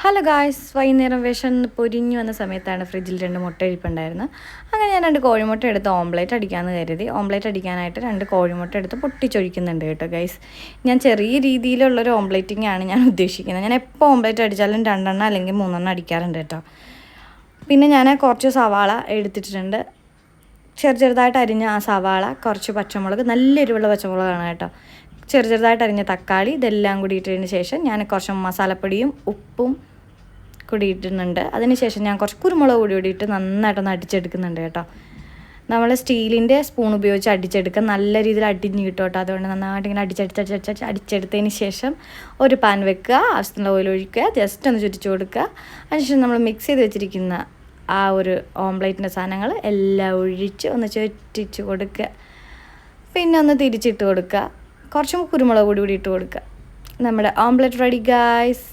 Hello guys, വൈകുന്നേരം വിശന്ന് പൊരിഞ്ഞു വന്ന സമയത്താണ് ഫ്രിഡ്ജിൽ 2 മുട്ട ഇരിപ്പുണ്ടായിരുന്നത്. അങ്ങനെ ഞാൻ 2 കോഴിമുട്ട എടുത്ത് ഓംലേറ്റ് അടിക്കാമെന്ന് കരുതി. ഓംലേറ്റ് അടിക്കാനായിട്ട് 2 കോഴിമുട്ട എടുത്ത് പൊട്ടിച്ചൊഴിക്കുന്നുണ്ട് കേട്ടോ ഗൈസ്. ഞാൻ ചെറിയ രീതിയിലുള്ളൊരു ഓംലേറ്റിംഗ് ആണ് ഞാൻ ഉദ്ദേശിക്കുന്നത്. ഞാൻ എപ്പോൾ ഓംലേറ്റ് അടിച്ചാലും 2 എണ്ണം അല്ലെങ്കിൽ 3 എണ്ണം അടിക്കാറുണ്ട് കേട്ടോ. പിന്നെ ഞാൻ കുറച്ച് സവാള എടുത്തിട്ടുണ്ട്. ചെറുതായിട്ട് അരിഞ്ഞ ആ സവാള, കുറച്ച് പച്ചമുളക്, നല്ല എരിവുള്ള പച്ചമുളകാണ് കേട്ടോ. ചെറുതായിട്ട് അരിഞ്ഞ തക്കാളി, ഇതെല്ലാം കൂടി ഇട്ടതിന് ശേഷം ഞാൻ കുറച്ച് മസാലപ്പൊടിയും ഉപ്പും കൂടി ഇടുന്നുണ്ട്. അതിനുശേഷം ഞാൻ കുറച്ച് കുരുമുളക് കൂടി ഇട്ട് നന്നായിട്ടൊന്ന് അടിച്ചെടുക്കുന്നുണ്ട് കേട്ടോ. നമ്മൾ സ്റ്റീലിൻ്റെ സ്പൂൺ ഉപയോഗിച്ച് അടിച്ചെടുക്കുക. നല്ല രീതിയിൽ അടിഞ്ഞ് കിട്ടും കേട്ടോ. അതുകൊണ്ട് നന്നായിട്ട് ഇങ്ങനെ അടിച്ചെടുത്തതിന് ശേഷം ഒരു പാൻ വെക്കുക, ആവശ്യത്തിനുള്ള ഓയിൽ ഒഴിക്കുക, ജസ്റ്റ് ഒന്ന് ചുറ്റിച്ച് കൊടുക്കുക. അതിനുശേഷം നമ്മൾ മിക്സ് ചെയ്ത് വെച്ചിരിക്കുന്ന ആ ഒരു ഓംലേറ്റിൻ്റെ സാധനങ്ങൾ എല്ലാം ഒഴിച്ച് ഒന്ന് ചുറ്റിച്ച് കൊടുക്കുക. പിന്നെ ഒന്ന് തിരിച്ചിട്ട് കൊടുക്കുക. കുറച്ചും കുരുമുളക് കൂടി ഇട്ട് കൊടുക്കുക. നമ്മുടെ ഓംലെറ്റ് റെഡി ഗായ്സ്.